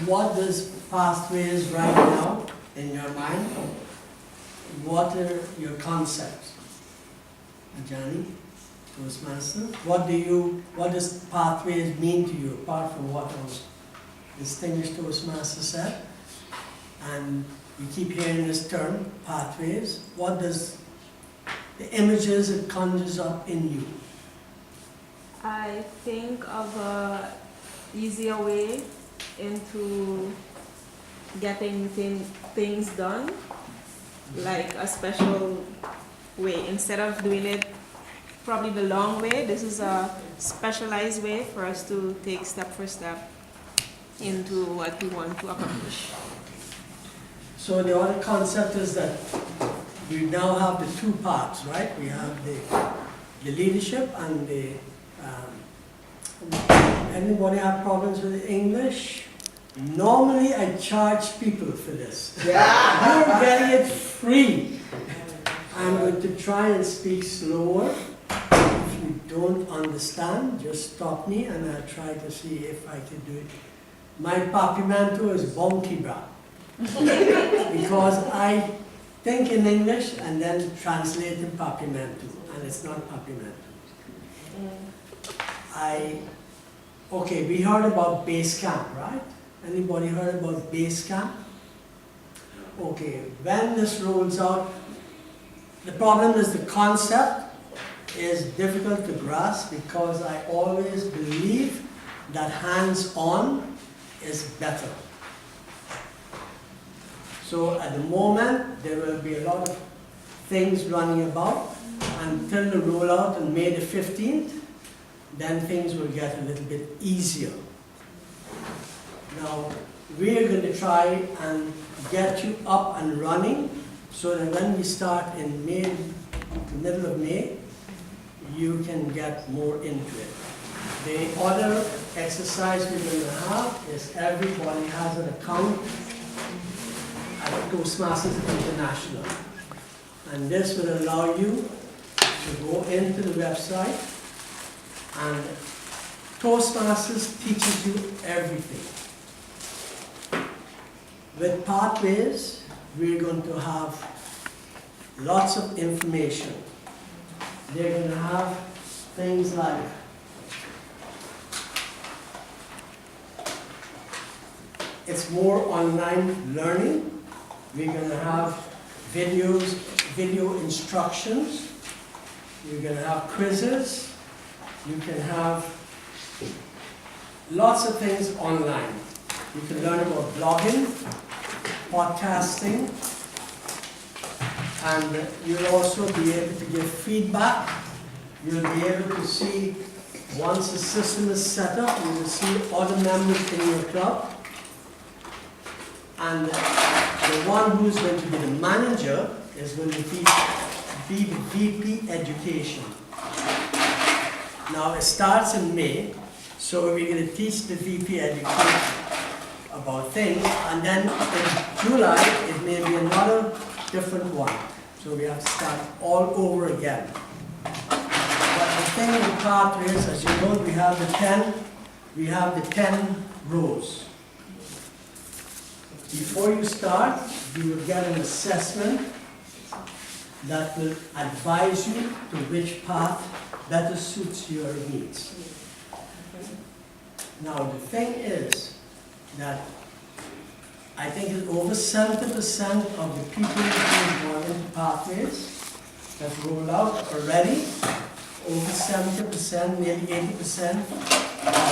what does Pathways right now in your mind? What are your concepts? Ajani, Toastmaster, what does Pathways mean to you, apart from what our distinguished Toastmaster said? And we keep hearing this term, Pathways. What does the images it conjures up in you? I think of an easier way into getting things done, like a special way. Instead of doing it probably the long way, this is a specialized way for us to take step for step into what we want to accomplish. So the other concept is that we now have the two parts, right? We have the leadership and the anybody have problems with English? Normally I charge people for this. Yeah. You're getting it free. I'm going to try and speak slower. If you don't understand, just stop me and I'll try to see if I can do it. My papimento is bonky bra. Because I think in English and then translate in papimento, and it's not papimento. Okay, we heard about base camp, right? Anybody heard about base camp? Okay, when this rolls out, the problem is the concept is difficult to grasp because I always believe that hands-on is better. So at the moment, there will be a lot of things running about until the rollout on May the 15th, then things will get a little bit easier. Now, we're going to try and get you up and running so that when we start in May, the middle of May, you can get more into it. The other exercise we're going to have is everybody has an account at Toastmasters International. And this will allow you to go into the website, and Toastmasters teaches you everything. With Pathways, we're going to have lots of information. They're going to have things like it's more online learning. We're going to have video instructions. You're going to have quizzes. You can have lots of things online. You can learn about blogging, podcasting, and you'll also be able to give feedback. You'll be able to see, once the system is set up, you will see other members in your club. And the one who's going to be the manager is going to be the VP Education. Now it starts in May, so we're going to teach the VP Education about things, and then in July it may be another different one. So we have to start all over again. But the thing with Pathways, as you know, we have the 10 rows. Before you start, you will get an assessment that will advise you to which path better suits your needs. Now the thing is that I think it's over 70% of the people who are going into Pathways that roll out already, over 70%, maybe 80%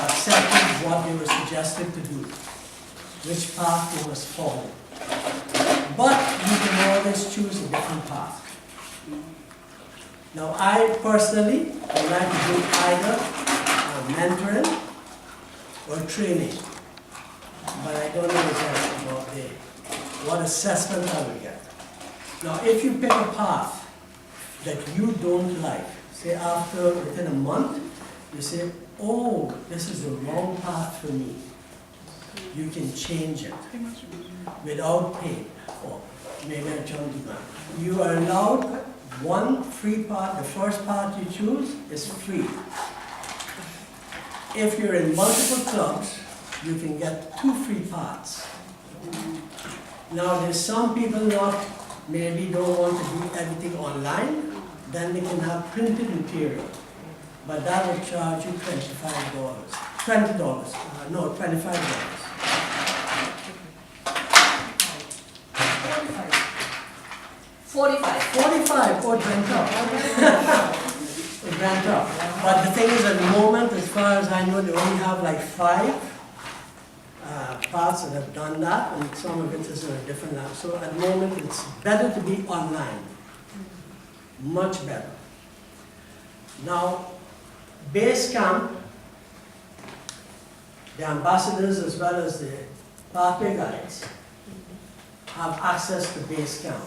accepted what they were suggested to do, which path they must follow. But you can always choose a different path. Now I personally would like to do either mentoring or training. But I don't know exactly about what assessment I will get. Now, if you pick a path that you don't like, say within a month, you say, oh, this is the wrong path for me. You can change it without pay. Or maybe I jump to that. You are allowed one free path. The first path you choose is free. If you're in multiple clubs, you can get 2 free parts. Now there's some people maybe don't want to do everything online, then they can have printed material. But that will charge you $25. $20, no, $25. 45. 45, oh, it went up. It went up. But the thing is, at the moment, as far as I know, they only have like 5 parts that have done that, and some of it is in a different app. So at the moment, it's better to be online. Much better. Now, base camp, the ambassadors as well as the pathway guides have access to base camp.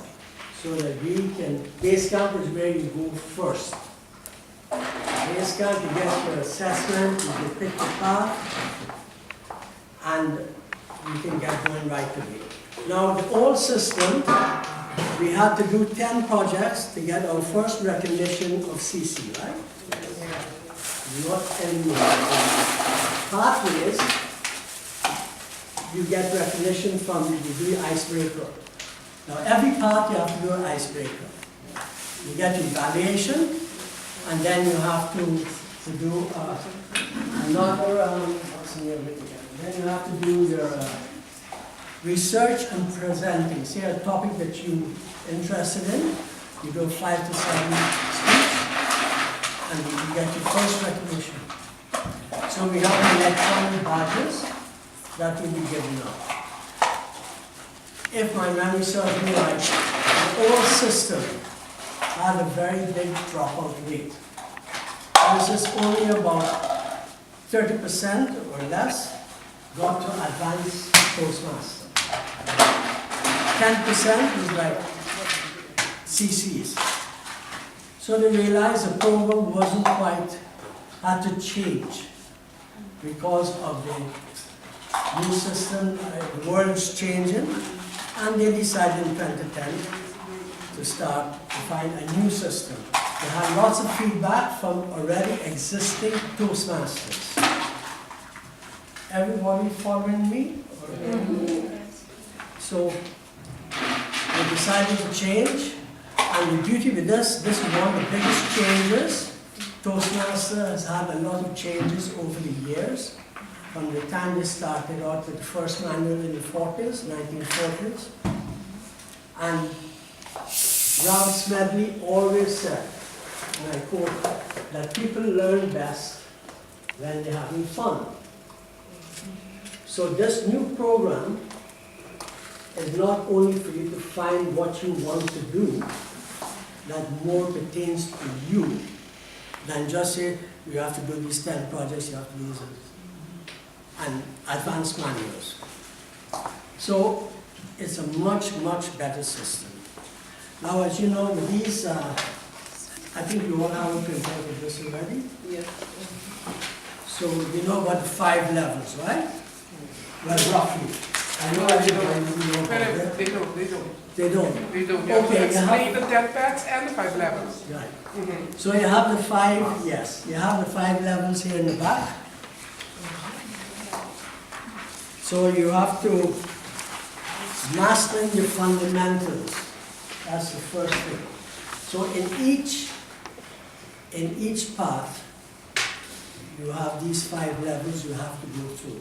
So that base camp is where you go first. Base camp, you get your assessment, you can pick the path, and you can get going right away. Now, the old system, we had to do 10 projects to get our first recognition of CC, right? Not anymore. Pathways, you get recognition from the degree icebreaker. Now, every part you have to do an icebreaker. You get evaluation, and then you have to do another, what's the name of it again? Then you have to do your research and presenting. Say a topic that you're interested in, you do 5 to 7 speech, and you get your first recognition. So we have electronic badges that will be given out. If my memory serves me right, the old system had a very big dropout rate. It was just only about 30% or less got to advanced Toastmaster. 10% was like CCs. So they realized the program wasn't quite, had to change because of the new system, the world's changing, and they decided in 2010 to start to find a new system. They had lots of feedback from already existing Toastmasters. Everybody following me? So we decided to change, and the beauty with this is one of the biggest changes. Toastmasters has had a lot of changes over the years, from the time they started out with the first manual in the 40s, 1940s. And Ram Smedley always said, and I quote, that people learn best when they're having fun. So this new program is not only for you to find what you want to do, that more pertains to you than just say, you have to do these 10 projects, you have to do this, and advanced manuals. So it's a much, much better system. Now, as you know, with these, I think you all have a printout of this already. Yes. So you know about the 5 levels, right? Well, roughly. I know everybody know about that. They don't. They don't. They don't. You have to Okay, explain the 10 paths and the 5 levels. Right. Mm-hmm. So you have the 5, yes, you have the 5 levels here in the back. So you have to mastering the fundamentals. That's the first thing. So in each path, you have these 5 levels you have to go through.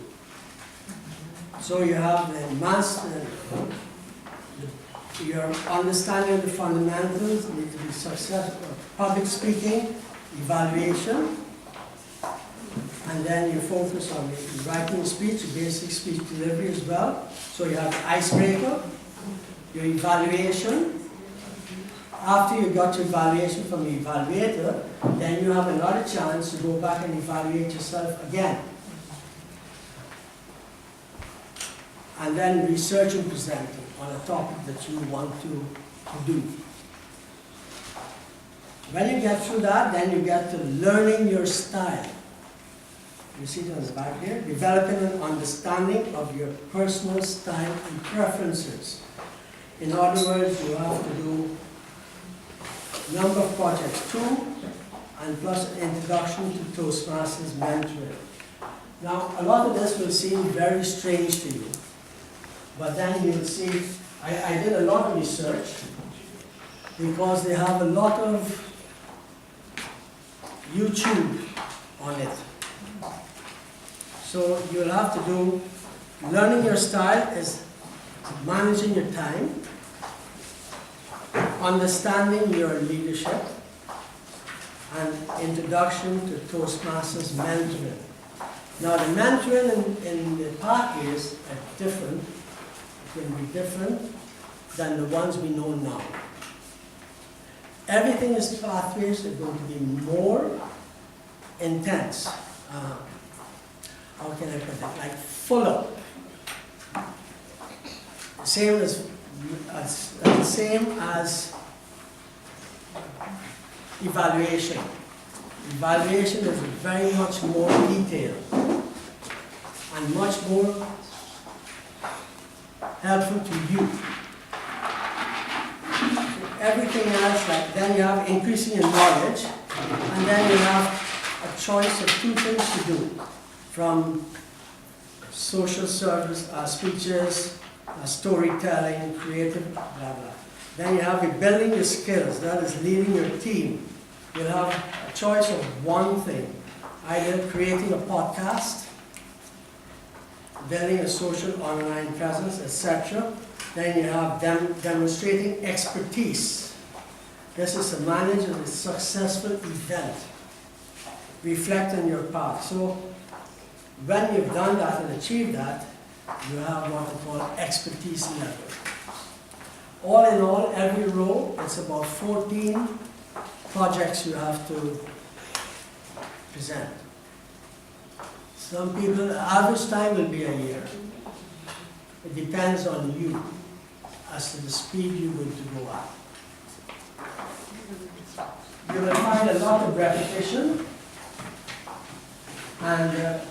So you have the master, your understanding of the fundamentals need to be successful. Public speaking, evaluation, and then you focus on the writing speech, basic speech delivery as well. So you have the icebreaker, your evaluation. After you got your evaluation from the evaluator, then you have another chance to go back and evaluate yourself again. And then research and presenting on a topic that you want to do. When you get through that, then you get to learning your style. You see it on the back here? Developing an understanding of your personal style and preferences. In other words, you have to do number of projects, 2, and plus an introduction to Toastmasters mentoring. Now, a lot of this will seem very strange to you, but then you'll see, I did a lot of research because they have a lot of YouTube on it. So you'll have to do, learning your style is managing your time, understanding your leadership, and introduction to Toastmasters mentoring. Now the mentoring in the Pathways are different, can be different than the ones we know now. Everything is Pathways are going to be more intense. How can I put it? Like fuller. Same as evaluation. Evaluation is very much more detailed and much more helpful to you. Everything else, like then you have increasing in knowledge, and then you have a choice of two things to do, from social service, speeches, storytelling, creative, blah, blah. Then you have building your skills, that is leading your team. You'll have a choice of one thing, either creating a podcast, building a social online presence, etc. Then you have demonstrating expertise. This is to manage a successful event. Reflect on your path. So when you've done that and achieved that, you have what we call expertise level. All in all, every row, it's about 14 projects you have to present. Some people, the average time will be a year. It depends on you as to the speed you're going to go at. You will find a lot of repetition, and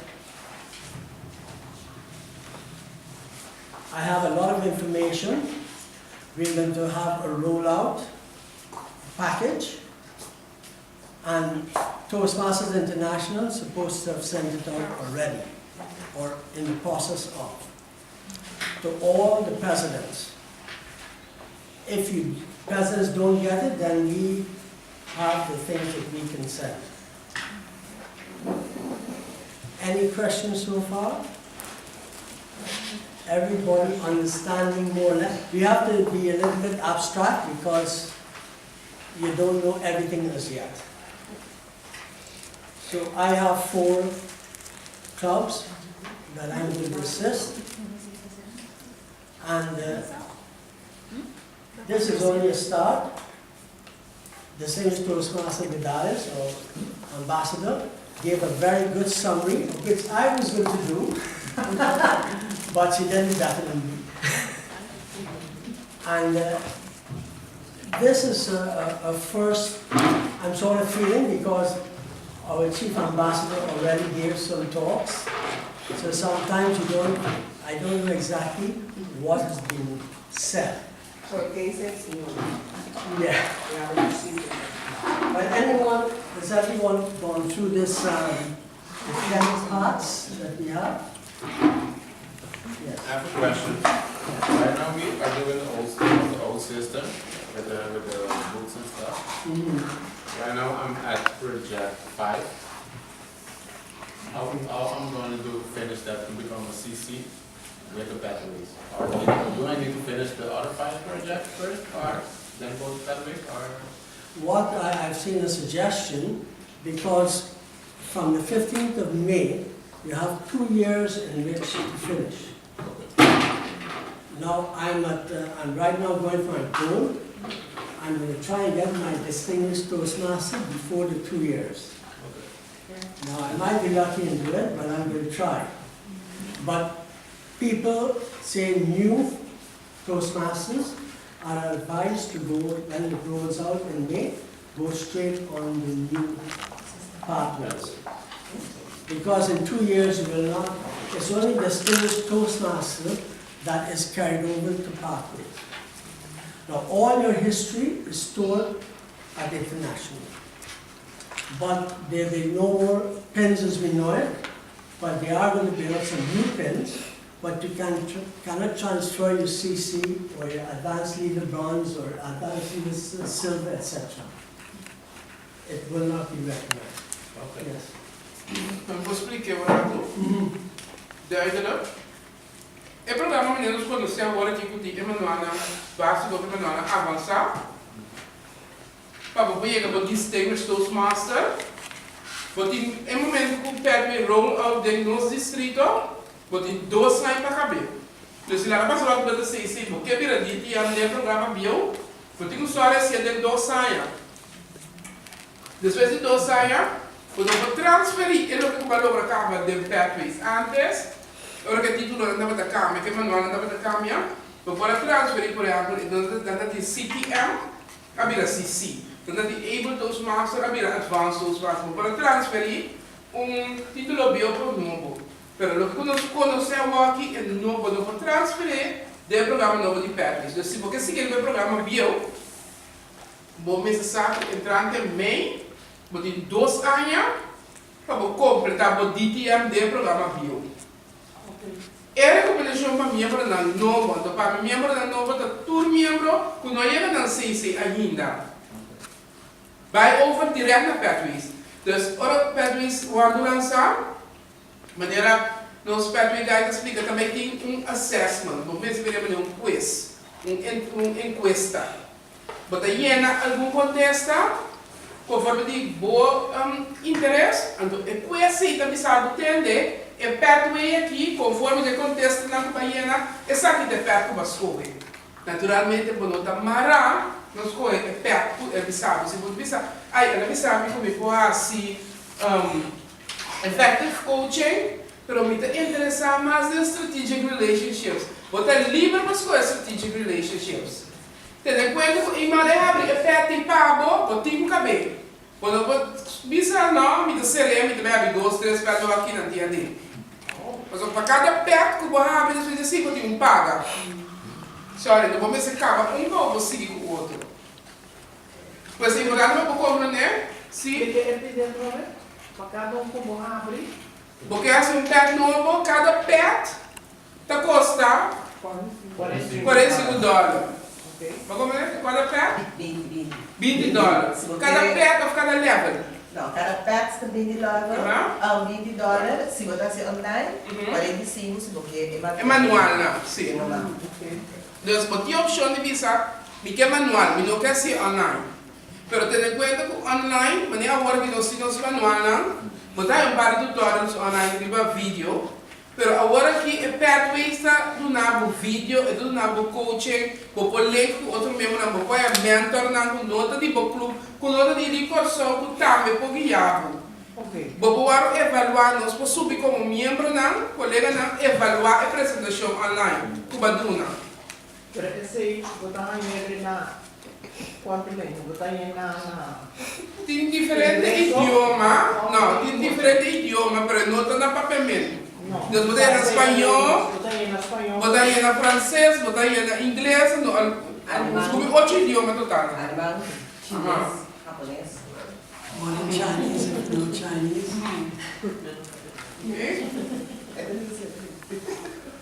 I have a lot of information. We're going to have a rollout package, and Toastmasters International is supposed to have sent it out already, or in the process of, to all the presidents. If you presidents don't get it, then we have the things that we can send. Any questions so far? Everybody understanding more or less? We have to be a little bit abstract because you don't know everything as yet. So I have 4 clubs that I'm going to assist, and this is only a start. The same Toastmaster Vidales, or ambassador, gave a very good summary, which I was going to do, but she didn't definitely. And this is a first, I'm sort of feeling, because our chief ambassador already gave some talks, so sometimes I don't know exactly what is being said. So cases, no. Yeah. We haven't received it. But has everyone gone through this defense parts that we have? Yes. I have a question. Right now we are doing the old system with the books and stuff. Mm-hmm. Right now I'm at project 5. How I'm going to finish that to become a CC with the Pathways? Or do I need to finish the other 5 projects first, or then go to Pathways, or? What I've seen a suggestion, because from the 15th of May, you have 2 years in which to finish. Now I'm right now going for a goal. I'm going to try and get my distinguished Toastmaster before the 2 years. Now I might be lucky and do it, but I'm going to try. But people say new Toastmasters are advised to go, when it rolls out in May, go straight on the new Pathways. Because in 2 years you will not, it's only distinguished Toastmaster that is carried over to Pathways. Now all your history is stored at International. But there will be no more pins as we know it, but they are going to build some new pins, but you cannot transfer your CC or your advanced leader bronze or advanced leader silver, etc. It will not be recognized. Okay. Yes. Vou explicar agora. Duidelijk. Het programma meneer ons conheceu agora que o dia manual básico que manual avançar. Para você chegar para Distinguished Toastmaster. Porque em momento que o Pathway roll out de nosso distrito, porque 2 anos para caber. Então se lá passar para você se porque vira de e a programa bio, porque um só recebe de 2 anos. Depois de 2 anos, podemos transferir o que valor acaba de Pathways antes. Ora che titolo andava da cambia, che manuale andava da cambia, poi può trasferire per esempio, andate CTM, abbiamo CC, andate Able Toastmaster, abbiamo Advanced Toastmaster, può trasferire un titolo bio per nuovo. Però lo che conosciamo aqui è nuovo, dopo trasferire del programma nuovo di Pathways. Quindi perché si chiama il programma bio, bom necessário entrante em Mei, bom de 2 anos, para completar o DTM do programa bio. É recomendação para membro novo, então para membro novo, todo membro que não chega na CC ainda, vai over direto na Pathways. Então, ora Pathways quando lançar, maneira nos Pathways Guide explica também tem assessment, vamos ver quiz, encuesta. Bota llena algum contesta, conforme de bom interesse, então é quiz também sabe entender. E Pathway aqui, conforme o contexto na companhia, é aqui de perto para escolher. Naturalmente, quando está mará, nós escolhemos é perto, é bisado. Se você pensar, aí ela sabe como pode ser effective coaching, mas me interessa mais de strategic relationships. Você é livre para escolher strategic relationships. Tendo em conta que a mulher abre é perto e pago, você tem que caber. Quando você bisa não, me dá sereno, me dá 2, 3 peças aqui na dia dele. Mas para cada perto que você abre, você diz assim, você tem paga. Sorry, não vamos acaba um ou você seguir com o outro. Mas se você não pode compreender, sim. Para cada como abre. Porque assim perto novo, cada perto está custa $45. Ok. Mas como é? Cada perto? $20. $20. Cada perto ou cada level? Não, cada pack está $20. $20, se você está online, 45 se você É manual, não? Sim. Ok. Então, você tem a opção de visa, que é manual, mas não quer ser online. Mas tendo em conta que online, mas agora que nós temos manual, não? Mas tem um par de tutorials online que vai vídeo. Mas agora que é Pathway está donando vídeo, é donando coaching, vou link com outro membro, não vou mentor, não com nota de clube, com nota de recurso, com também por guiado. Ok. Vou poder evaluar, nós podemos subir como membro, não, colega, não, evaluar a apresentação online, com a duna. Pero esse botar em na quanto lembro, botar em na Tem diferente idioma, não, tem diferente idioma, mas não está na papel. Então, botar em espanhol, botar em francês, botar em inglês, descobrir 8 idiomas total. alemão, chinês, japonês. One in Chinese, no Chinese. É